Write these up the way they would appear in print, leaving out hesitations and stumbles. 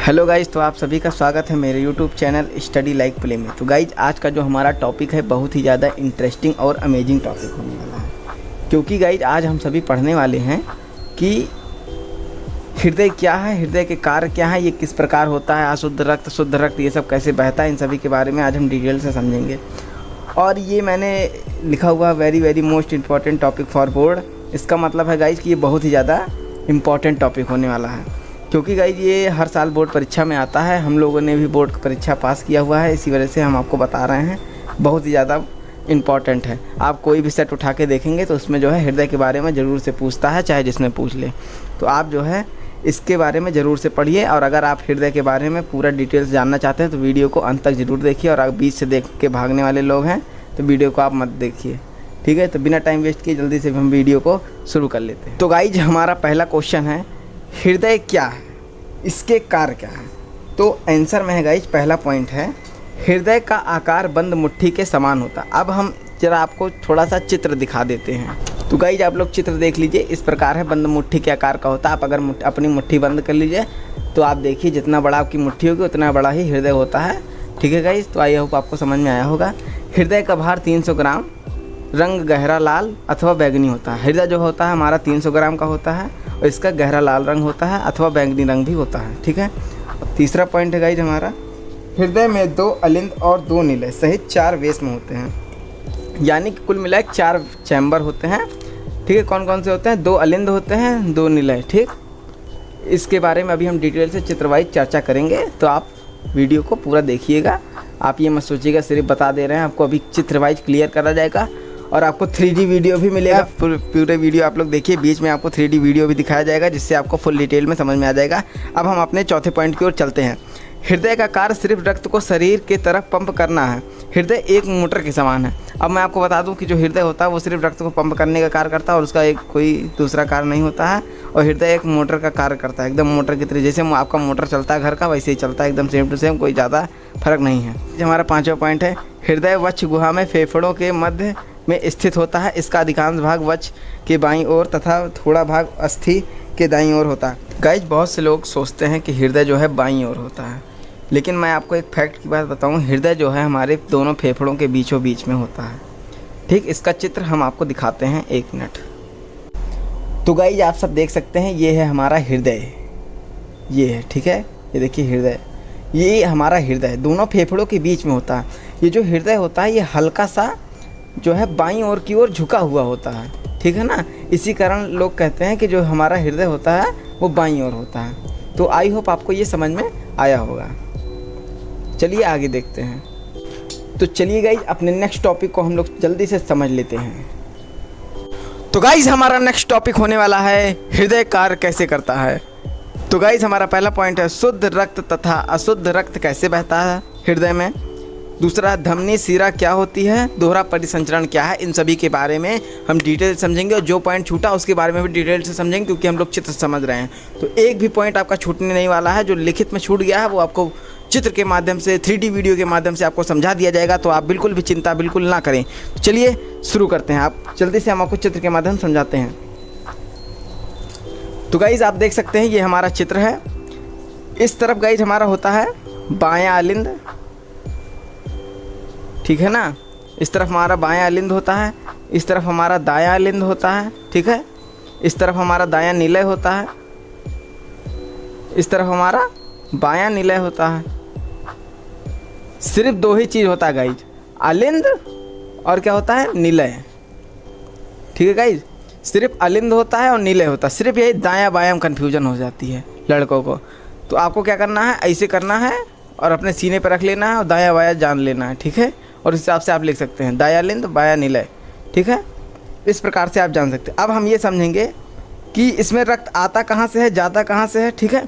Hello guys, तो आप सभी का स्वागत है मेरे YouTube channel study like play में। तो गाइज आज का जो हमारा टॉपिक है बहुत ही ज़्यादा इंटरेस्टिंग और अमेजिंग टॉपिक होने वाला है, क्योंकि गाइज आज हम सभी पढ़ने वाले हैं कि हृदय क्या है, हृदय के कार्य क्या है, ये किस प्रकार होता है, अशुद्ध रक्त शुद्ध रक्त ये सब कैसे बहता है, इन सभी के बारे में आज हम डिटेल से समझेंगे। और ये मैंने लिखा हुआ very most important topic for board. इसका मतलब है गाइज कि ये बहुत ही ज़्यादा इम्पॉर्टेंट टॉपिक होने वाला है, क्योंकि गाइज ये हर साल बोर्ड परीक्षा में आता है। हम लोगों ने भी बोर्ड परीक्षा पास किया हुआ है, इसी वजह से हम आपको बता रहे हैं। बहुत ही ज़्यादा इम्पॉर्टेंट है। आप कोई भी सेट उठा के देखेंगे तो उसमें जो है हृदय के बारे में ज़रूर से पूछता है, चाहे जिसमें पूछ ले। तो आप जो है इसके बारे में ज़रूर से पढ़िए, और अगर आप हृदय के बारे में पूरा डिटेल्स जानना चाहते हैं तो वीडियो को अंत तक ज़रूर देखिए। और अगर बीच से देख के भागने वाले लोग हैं तो वीडियो को आप मत देखिए, ठीक है। तो बिना टाइम वेस्ट किए जल्दी से हम वीडियो को शुरू कर लेते हैं। तो गाइज हमारा पहला क्वेश्चन है, हृदय क्या है, इसके कार्य क्या है। तो आंसर में है गाइज, पहला पॉइंट है हृदय का आकार बंद मुट्ठी के समान होता है। अब हम जरा आपको थोड़ा सा चित्र दिखा देते हैं। तो गाइज आप लोग चित्र देख लीजिए, इस प्रकार है, बंद मुट्ठी के आकार का होता है। आप अगर अपनी मुट्ठी बंद कर लीजिए तो आप देखिए जितना बड़ा आपकी मुट्ठी होगी उतना बड़ा ही हृदय होता है, ठीक है गाइज। तो आई होप आपको समझ में आया होगा। हृदय का भार 300 ग्राम, रंग गहरा लाल अथवा बैंगनी होता है। हृदय जो होता है हमारा 300 ग्राम का होता है और इसका गहरा लाल रंग होता है अथवा बैंगनी रंग भी होता है, ठीक है। तीसरा पॉइंट है गाइज हमारा, हृदय में 2 अलिंद और 2 निलय सहित 4 वेश में होते हैं, यानी कि कुल मिला 4 चैम्बर होते हैं, ठीक है। कौन कौन से होते हैं? 2 अलिंद होते हैं, 2 निलय, ठीक। इसके बारे में अभी हम डिटेल से चित्रवाइज चर्चा करेंगे, तो आप वीडियो को पूरा देखिएगा। आप ये मत सोचिएगा सिर्फ बता दे रहे हैं, आपको अभी चित्रवाइज क्लियर करा जाएगा। और आपको 3D वीडियो भी मिलेगा, पूरे वीडियो आप लोग देखिए, बीच में आपको 3D वीडियो भी दिखाया जाएगा, जिससे आपको फुल डिटेल में समझ में आ जाएगा। अब हम अपने चौथे पॉइंट की ओर चलते हैं। हृदय का कार्य सिर्फ रक्त को शरीर के तरफ पंप करना है। हृदय एक मोटर के समान है। अब मैं आपको बता दूं कि जो हृदय होता है वो सिर्फ रक्त को पंप करने का कार्य करता है, और उसका एक कोई दूसरा कार्य नहीं होता है। और हृदय एक मोटर का कार्य करता है, एकदम मोटर की तरह, जैसे आपका मोटर चलता है घर का वैसे ही चलता है, एकदम सेम टू सेम, कोई ज़्यादा फर्क नहीं है। हमारा पाँचवा पॉइंट है, हृदय वक्ष गुहा में फेफड़ों के मध्य में स्थित होता है। इसका अधिकांश भाग वक्ष के बाईं ओर तथा थोड़ा भाग अस्थि के दाईं ओर होता है। गाइज बहुत से लोग सोचते हैं कि हृदय जो है बाईं ओर होता है, लेकिन मैं आपको एक फैक्ट की बात बताऊं, हृदय जो है हमारे दोनों फेफड़ों के बीचों बीच में होता है, ठीक। इसका चित्र हम आपको दिखाते हैं, 1 मिनट। तो गाइज आप सब देख सकते हैं, ये है हमारा हृदय, ये है, ठीक है। ये देखिए हृदय, ये हमारा हृदय दोनों फेफड़ों के बीच में होता है। ये जो हृदय होता है ये हल्का सा जो है बाईं ओर की ओर झुका हुआ होता है, ठीक है ना। इसी कारण लोग कहते हैं कि जो हमारा हृदय होता है वो बाईं ओर होता है। तो आई होप आपको ये समझ में आया होगा। चलिए आगे देखते हैं। तो चलिए गाइज अपने नेक्स्ट टॉपिक को हम लोग जल्दी से समझ लेते हैं। तो गाइज हमारा नेक्स्ट टॉपिक होने वाला है, हृदय कार्य कैसे करता है। तो गाइज हमारा पहला पॉइंट है, शुद्ध रक्त तथा अशुद्ध रक्त कैसे बहता है हृदय में। दूसरा, धमनी शिरा क्या होती है, दोहरा परिसंचरण क्या है। इन सभी के बारे में हम डिटेल समझेंगे, और जो पॉइंट छूटा उसके बारे में भी डिटेल से समझेंगे, क्योंकि हम लोग चित्र समझ रहे हैं। तो एक भी पॉइंट आपका छूटने नहीं वाला है। जो लिखित में छूट गया है वो आपको चित्र के माध्यम से, 3D वीडियो के माध्यम से आपको समझा दिया जाएगा। तो आप बिल्कुल भी चिंता बिल्कुल ना करें। तो चलिए शुरू करते हैं। आप जल्दी से हम आपको चित्र के माध्यम से समझाते हैं। तो गाइज आप देख सकते हैं ये हमारा चित्र है। इस तरफ गाइज हमारा होता है बायां अलिंद, ठीक है ना। इस तरफ हमारा बायां अलिंद होता है, इस तरफ हमारा दायां अलिंद होता है, ठीक है। इस तरफ हमारा दायां निलय होता है, इस तरफ हमारा बायां निलय होता है। सिर्फ 2 ही चीज़ होता है गाइज, अलिंद और क्या होता है, निलय, ठीक है गाइज। सिर्फ अलिंद होता है और निलय होता है, सिर्फ यही दायां बायां कन्फ्यूजन हो जाती है लड़कों को। तो आपको क्या करना है, ऐसे करना है और अपने सीने पर रख लेना है और दायां बायां जान लेना है, ठीक है। और इस हिसाब से आप लिख सकते हैं दायां अलिंद बायां निलय, ठीक है। इस प्रकार से आप जान सकते हैं। अब हम ये समझेंगे कि इसमें रक्त आता कहाँ से है, जाता कहाँ से है, ठीक है।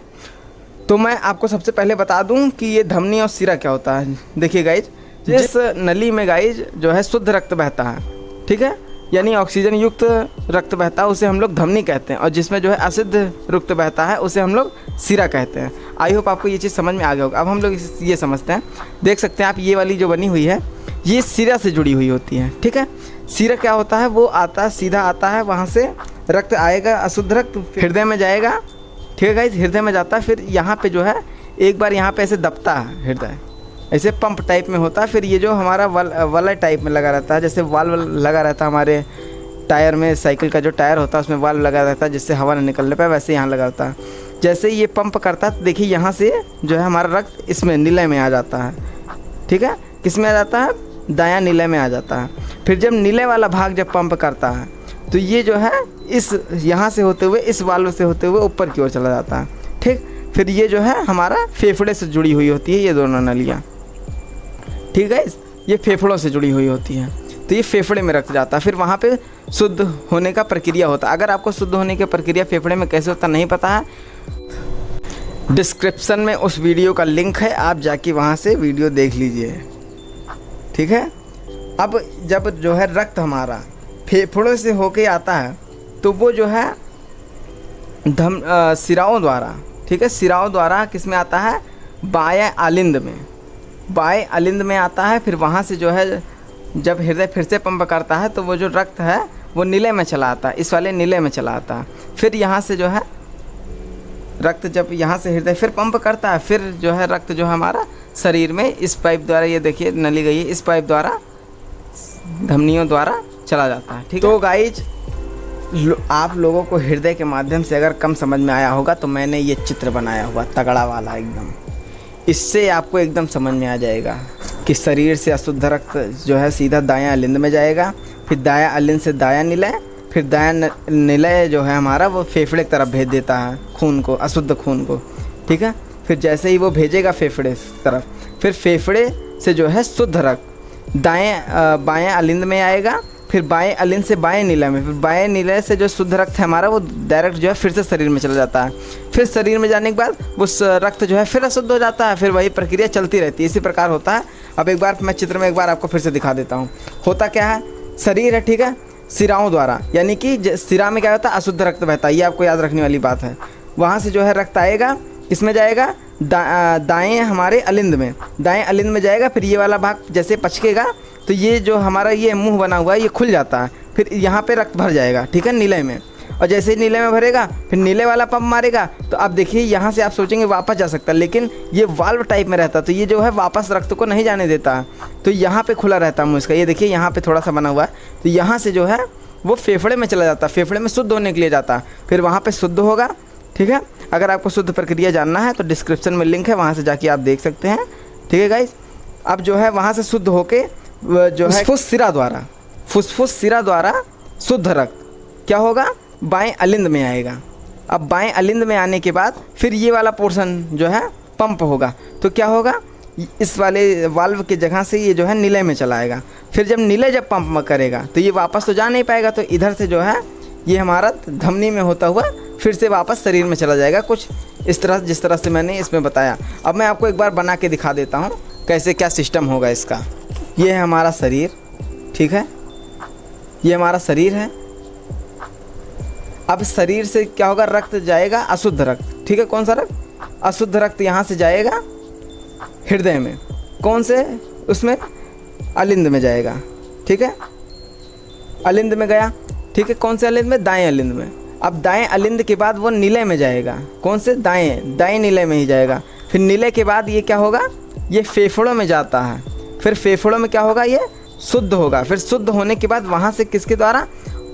तो मैं आपको सबसे पहले बता दूं कि ये धमनी और शिरा क्या होता है। देखिए गाइज, जिस नली में गाइज जो है शुद्ध रक्त बहता है, ठीक है, यानी ऑक्सीजन युक्त रक्त बहता है, उसे हम लोग धमनी कहते हैं। और जिसमें जो है अशुद्ध रक्त बहता है उसे हम लोग शिरा कहते हैं। आई होप आपको ये चीज़ समझ में आ गया होगा। अब हम लोग ये समझते हैं, देख सकते हैं आप, ये वाली जो बनी हुई है ये शिरा से जुड़ी हुई होती है, ठीक है। शिरा क्या होता है, वो आता सीधा आता है, वहाँ से रक्त आएगा, अशुद्ध रक्त हृदय में जाएगा, ठीक है गाइस, हृदय में जाता है। फिर यहाँ पे जो है एक बार यहाँ पे ऐसे दबता है हृदय, ऐसे पंप टाइप में होता है। फिर ये जो हमारा वाल्व टाइप में लगा रहता है, जैसे वाल्व लगा रहता है हमारे टायर में, साइकिल का जो टायर होता है उसमें वाल्व लगा रहता है जिससे हवा न निकलने पाए, वैसे यहाँ लगा रहता है। जैसे ये पंप करता है तो देखिए यहाँ से जो है हमारा रक्त इसमें नीले में आ जाता है, ठीक है। किस में आ जाता है? दायां नीले में आ जाता है। फिर जब नीले वाला भाग जब पंप करता है तो ये जो है इस यहाँ से होते हुए, इस वाल्व से होते हुए ऊपर की ओर चला जाता है, ठीक। फिर ये जो है हमारा फेफड़े से जुड़ी हुई होती है, ये दोनों नलियाँ, ठीक है, ये फेफड़ों से जुड़ी हुई होती है। तो ये फेफड़े में रक्त जाता है, फिर वहाँ पे शुद्ध होने का प्रक्रिया होता है। अगर आपको शुद्ध होने की प्रक्रिया फेफड़े में कैसे होता नहीं पता है, डिस्क्रिप्शन में उस वीडियो का लिंक है, आप जाके वहाँ से वीडियो देख लीजिए, ठीक है। अब जब जो है रक्त हमारा फेफड़ों से होके आता है तो वो जो है सिराओं द्वारा, ठीक है, सिराओं द्वारा किस में आता है? बाएं आलिंद में, बाएं आलिंद में आता है। फिर वहाँ से जो है जब हृदय फिर से पंप करता है तो वो जो रक्त है वो नीले में चला आता है, इस वाले नीले में चला आता है। फिर यहाँ से जो है रक्त जब यहाँ से हृदय फिर पंप करता है, फिर जो है रक्त जो है हमारा शरीर में इस पाइप द्वारा, ये देखिए नली गई है, इस पाइप द्वारा धमनियों द्वारा चला जाता है, ठीक। तो गाइज आप लोगों को हृदय के माध्यम से अगर कम समझ में आया होगा तो मैंने ये चित्र बनाया हुआ तगड़ा वाला एकदम, इससे आपको एकदम समझ में आ जाएगा कि शरीर से अशुद्ध रक्त जो है सीधा दायां अलिंद में जाएगा, फिर दायां अलिंद से दायां निलय, फिर दायां निलय जो है हमारा वो फेफड़े की तरफ भेज देता है खून को, अशुद्ध खून को, ठीक है। फिर जैसे ही वो भेजेगा फेफड़े तरफ, फिर फेफड़े से जो है शुद्ध रक्त बाएं अलिंद में आएगा, फिर बाएं अलिंद से बाएं नीला में, फिर बाएं नीले से जो शुद्ध रक्त है हमारा वो डायरेक्ट जो है फिर से शरीर में चला जाता है। फिर शरीर में जाने के बाद वो रक्त जो है फिर अशुद्ध हो जाता है, फिर वही प्रक्रिया चलती रहती है, इसी प्रकार होता है। अब एक बार मैं चित्र में एक बार आपको फिर से दिखा देता हूँ। होता क्या है? शरीर है, ठीक है, सिराओं द्वारा, यानी कि सिरा में क्या होता है? अशुद्ध रक्त बहता है, ये आपको याद रखने वाली बात है। वहाँ से जो है रक्त आएगा, किसमें जाएगा? दाएं हमारे अलिंद में, दाएं अलिंद में जाएगा। फिर ये वाला भाग जैसे पचकेगा तो ये जो हमारा ये मुंह बना हुआ है ये खुल जाता है, फिर यहाँ पे रक्त भर जाएगा, ठीक है, नीले में। और जैसे ही नीले में भरेगा फिर नीले वाला पंप मारेगा, तो अब देखिए यहाँ से आप सोचेंगे वापस जा सकता है, लेकिन ये वाल्व टाइप में रहता है तो ये जो है वापस रक्त को नहीं जाने देता, तो यहाँ पे खुला रहता है मुंह इसका, ये देखिए यहाँ पे थोड़ा सा बना हुआ है, तो यहाँ से जो है वो फेफड़े में चला जाता है, फेफड़े में शुद्ध होने के लिए जाता है, फिर वहाँ पर शुद्ध होगा, ठीक है। अगर आपको शुद्ध प्रक्रिया जानना है तो डिस्क्रिप्शन में लिंक है, वहाँ से जाके आप देख सकते हैं, ठीक है गाइस। अब जो है वहाँ से शुद्ध होके जो है फुसफुस सिरा द्वारा शुद्ध रक्त क्या होगा? बाएं अलिंद में आएगा। अब बाएं अलिंद में आने के बाद फिर ये वाला पोर्शन जो है पंप होगा, तो क्या होगा? इस वाले वाल्व की जगह से ये जो है नीले में चला आएगा। फिर जब नीले जब पंप करेगा तो ये वापस तो जा नहीं पाएगा, तो इधर से जो है ये हमारा धमनी में होता हुआ फिर से वापस शरीर में चला जाएगा, कुछ इस तरह जिस तरह से मैंने इसमें बताया। अब मैं आपको एक बार बना के दिखा देता हूँ कैसे क्या सिस्टम होगा इसका। ये है हमारा शरीर, ठीक है, ये हमारा शरीर है। अब शरीर से क्या होगा? रक्त जाएगा अशुद्ध रक्त, ठीक है, कौन सा रक्त? अशुद्ध रक्त यहाँ से जाएगा हृदय में, कौन से? उसमें अलिंद में जाएगा, ठीक है, अलिंद में गया, ठीक है, कौन से अलिंद में? दाएं अलिंद में। अब दाएं अलिंद के बाद वो नीले में जाएगा, कौन से? दाएं नीले में ही जाएगा। फिर नीले के बाद ये क्या होगा? ये फेफड़ों में जाता है, फिर फेफड़ों में क्या होगा? ये शुद्ध होगा। फिर शुद्ध होने के बाद वहाँ से किसके द्वारा?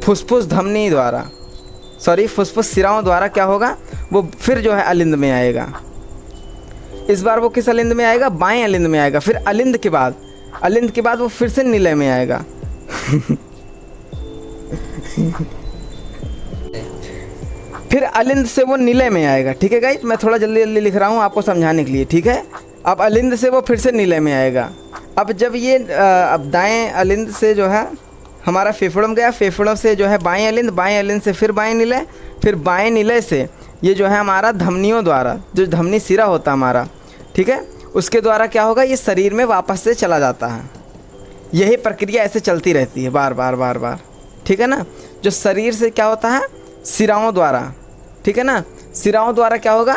फुसफुस धमनी द्वारा, सॉरी फुसफुस सिराओं द्वारा क्या होगा? वो फिर जो है अलिंद में आएगा। इस बार वो किस अलिंद में आएगा? बाएं अलिंद में आएगा। फिर अलिंद के बाद वो फिर से नीले में आएगा। फिर अलिंद से वो नीले में आएगा, ठीक है गाइस, मैं थोड़ा जल्दी जल्दी लिख रहा हूँ आपको समझाने के लिए, ठीक है। अब अलिंद से वो फिर से नीले में आएगा। अब जब ये अब दाएं अलिंद से जो है हमारा फेफड़ों में गया, फेफड़ों से जो है बाएं अलिंद से फिर बाएं नीले, फिर बाएं नीले से ये जो है हमारा धमनियों द्वारा, जो धमनी सिरा होता है हमारा, ठीक है, उसके द्वारा क्या होगा? ये शरीर में वापस से चला जाता है। यही प्रक्रिया ऐसे चलती रहती है बार बार, ठीक है ना। जो शरीर से क्या होता है? सिराओं द्वारा, ठीक है ना, सिराओं द्वारा क्या होगा?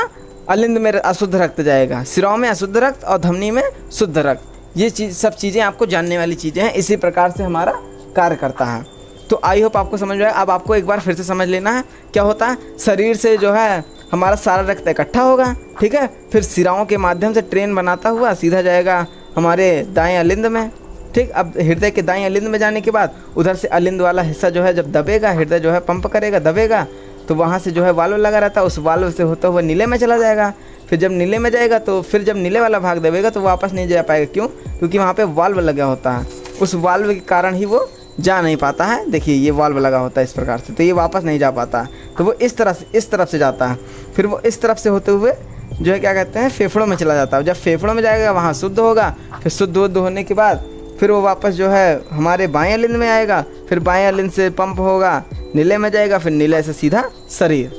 अलिंद में अशुद्ध रक्त जाएगा, सिराओं में अशुद्ध रक्त और धमनी में शुद्ध रक्त। ये सब चीज़ें आपको जानने वाली चीज़ें हैं, इसी प्रकार से हमारा कार्य करता है। तो आई होप आपको समझ में आया। अब आपको एक बार फिर से समझ लेना है क्या होता है। शरीर से जो है हमारा सारा रक्त इकट्ठा होगा, ठीक है। फिर सिराओं के माध्यम से ट्रेन बनाता हुआ सीधा जाएगा हमारे दाएं अलिंद में, ठीक। अब हृदय के दाएं अलिंद में जाने के बाद उधर से अलिंद वाला हिस्सा जो है जब दबेगा, हृदय जो है पंप करेगा, दबेगा, तो वहाँ से जो है वाल्व लगा रहता है, उस वाल्व से होता हुआ नीले में चला जाएगा। फिर जब नीले में जाएगा तो फिर जब नीले वाला भाग दबेगा तो वापस नहीं जा पाएगा। क्यों? क्योंकि वहाँ पे वाल्व लगा होता है, उस वाल्व के कारण ही वो जा नहीं पाता है। देखिए ये वाल्व लगा होता है इस प्रकार से, तो ये वापस नहीं जा पाता, तो वो इस तरफ से जाता है। फिर वो इस तरफ से होते हुए जो है क्या कहते हैं फेफड़ों में चला जाता है। जब फेफड़ों में जाएगा वहाँ शुद्ध होगा, फिर शुद्ध होने के बाद फिर वो वापस जो है हमारे बाएं अलिंद में आएगा, फिर बाएं अलिंद से पंप होगा, नीले में जाएगा, फिर नीले से सीधा शरीर,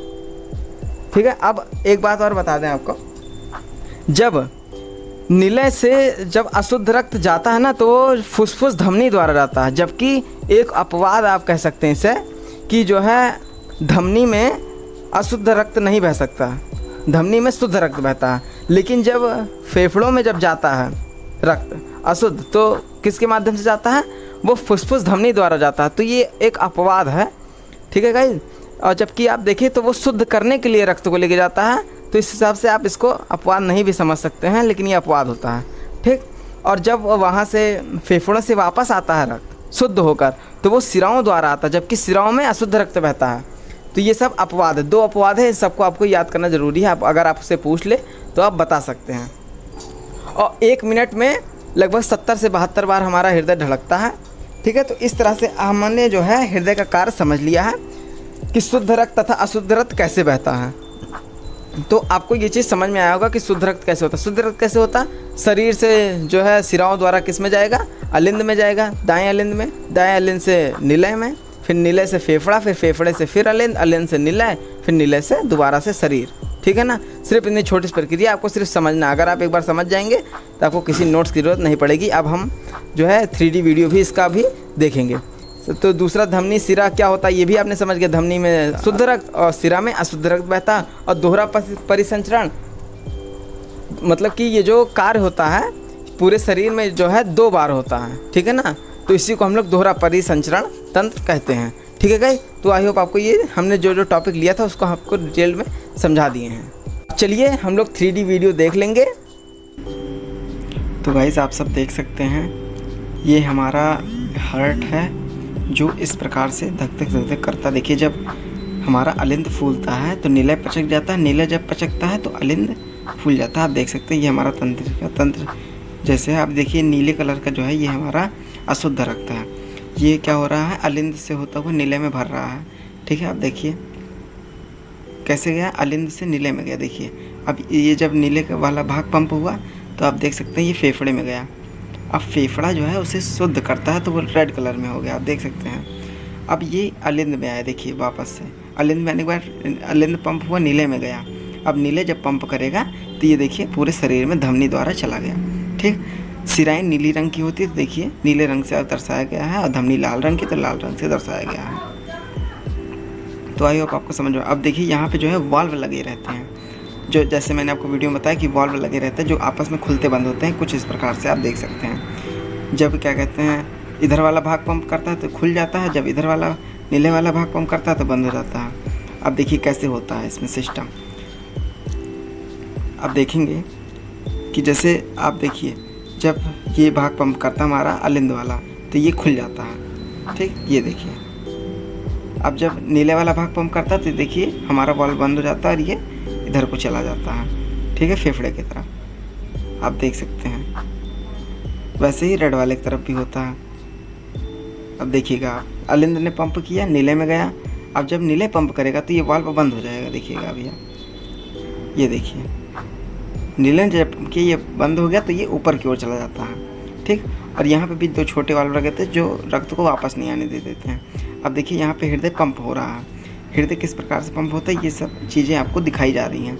ठीक है। अब एक बात और बता दें आपको, जब नीले से जब अशुद्ध रक्त जाता है ना तो वो फुसफुस धमनी द्वारा जाता है, जबकि एक अपवाद आप कह सकते हैं इसे कि जो है धमनी में अशुद्ध रक्त नहीं बह सकता, धमनी में शुद्ध रक्त बहता है। लेकिन जब फेफड़ों में जब जाता है रक्त अशुद्ध तो किसके माध्यम से जाता है? वो फुसफुस धमनी द्वारा जाता है। तो ये एक अपवाद है, ठीक है गाइस। और जबकि आप देखिए तो वो शुद्ध करने के लिए रक्त को लेके जाता है, तो इस हिसाब से आप इसको अपवाद नहीं भी समझ सकते हैं, लेकिन ये अपवाद होता है, ठीक। और जब वहाँ से फेफड़ों से वापस आता है रक्त शुद्ध होकर तो वो सिराओं द्वारा आता है, जबकि सिराओं में अशुद्ध रक्त बहता है। तो ये सब अपवाद है, 2 अपवाद है, इन सबको आपको याद करना ज़रूरी है। आप अगर आपसे पूछ ले तो आप बता सकते हैं। और 1 मिनट में लगभग 70 से 72 बार हमारा हृदय धड़कता है, ठीक है। तो इस तरह से हमने जो है हृदय का कार्य समझ लिया है कि शुद्ध रक्त तथा अशुद्ध रक्त कैसे बहता है। तो आपको ये चीज़ समझ में आया होगा कि शुद्ध रक्त कैसे होता है। शुद्ध रक्त कैसे होता है? शरीर से जो है सिराओं द्वारा किस में जाएगा? अलिंद में जाएगा, दाएं अलिंद में, दाएं अलिंद से नीले में, फिर नीले से फेफड़ा, फिर फेफड़े से फिर अलिंद, अलिंद से नीले, फिर नीले से दोबारा से शरीर, ठीक है ना। सिर्फ इतनी छोटी सी प्रक्रिया आपको सिर्फ समझना। अगर आप एक बार समझ जाएंगे तो आपको किसी नोट्स की ज़रूरत नहीं पड़ेगी। अब हम जो है 3D वीडियो भी इसका भी देखेंगे। तो दूसरा धमनी सिरा क्या होता है ये भी आपने समझ गया। धमनी में शुद्ध रक्त और सिरा में अशुद्ध रक्त बहता है। और दोहरा परिसंचरण मतलब कि ये जो कार्य होता है पूरे शरीर में जो है 2 बार होता है, ठीक है ना। तो इसी को हम लोग दोहरा परिसंचरण तंत्र कहते हैं, ठीक है गाइस। तो आई होप आपको ये हमने जो टॉपिक लिया था उसको आपको डिटेल में समझा दिए हैं। चलिए हम लोग 3D वीडियो देख लेंगे। तो गाइस आप सब देख सकते हैं ये हमारा हार्ट है जो इस प्रकार से धक धक धक धक करता। देखिए जब हमारा अलिंद फूलता है तो नीला पचक जाता है, नीला जब पचकता है तो अलिंद फूल जाता है। आप देख सकते हैं ये हमारा तंत्र जैसे आप देखिए नीले कलर का जो है ये हमारा अशुद्ध रक्त है। ये क्या हो रहा है? अलिंद से होता हुआ नीले में भर रहा है, ठीक है। आप देखिए कैसे गया, अलिंद से नीले में गया। देखिए अब ये जब नीले वाला भाग पंप हुआ तो आप देख सकते हैं ये फेफड़े में गया। अब फेफड़ा जो है उसे शुद्ध करता है तो वो रेड कलर में हो गया, आप देख सकते हैं। अब ये अलिंद में आया, देखिए वापस से अलिंद में आने के बाद अलिंद पंप हुआ, नीले में गया। अब नीले जब पंप करेगा तो ये देखिए पूरे शरीर में धमनी द्वारा चला गया, ठीक। सिराएं नीली रंग की होती है तो देखिए नीले रंग से दर्शाया गया है, और धमनी लाल रंग की तो लाल रंग से दर्शाया गया है। तो आई होप आपको समझ में। अब देखिए यहाँ पे जो है वाल्व लगे रहते हैं, जो जैसे मैंने आपको वीडियो में बताया कि वाल्व लगे रहते हैं जो आपस में खुलते बंद होते हैं, कुछ इस प्रकार से आप देख सकते हैं। जब क्या कहते हैं इधर वाला भाग पंप करता है तो खुल जाता है, जब इधर वाला नीले वाला भाग पंप करता है तो बंद हो जाता है। अब देखिए कैसे होता है इसमें सिस्टम। अब देखेंगे कि जैसे आप देखिए जब ये भाग पंप करता हमारा अलिंद वाला तो ये खुल जाता है, ठीक। ये देखिए अब जब नीले वाला भाग पंप करता है तो देखिए हमारा वाल्व बंद हो जाता है और ये इधर को चला जाता है, ठीक है, फेफड़े की तरफ। आप देख सकते हैं वैसे ही रेड वाले की तरफ भी होता है। अब देखिएगा अलिंद ने पंप किया, नीले में गया। अब जब नीले पंप करेगा तो ये वाल्व बंद हो जाएगा, देखिएगा भैया ये देखिए नीले जब कि ये बंद हो गया तो ये ऊपर की ओर चला जाता है, ठीक। और यहाँ पे भी 2 छोटे वाल्व लगे थे जो रक्त को वापस नहीं आने दे देते हैं। अब देखिए यहाँ पे हृदय पंप हो रहा है, हृदय किस प्रकार से पंप होता है ये सब चीज़ें आपको दिखाई जा रही हैं।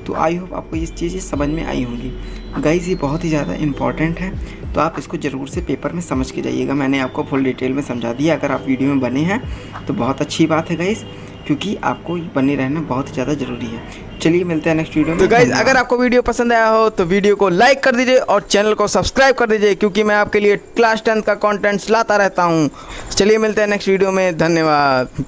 तो आई होप आपको ये चीज़ें समझ में आई होंगी। गाइस ये बहुत ही ज़्यादा इंपॉर्टेंट है, तो आप इसको ज़रूर से पेपर में समझ के जाइएगा। मैंने आपको फुल डिटेल में समझा दिया। अगर आप वीडियो में बने हैं तो बहुत अच्छी बात है गाइस, क्योंकि आपको बने रहना बहुत ही ज़्यादा ज़रूरी है। चलिए मिलते हैं नेक्स्ट वीडियो में। तो गाइस अगर आपको वीडियो पसंद आया हो तो वीडियो को लाइक कर दीजिए और चैनल को सब्सक्राइब कर दीजिए, क्योंकि मैं आपके लिए क्लास 10 का कंटेंट्स लाता रहता हूँ। चलिए मिलते हैं नेक्स्ट वीडियो में, धन्यवाद।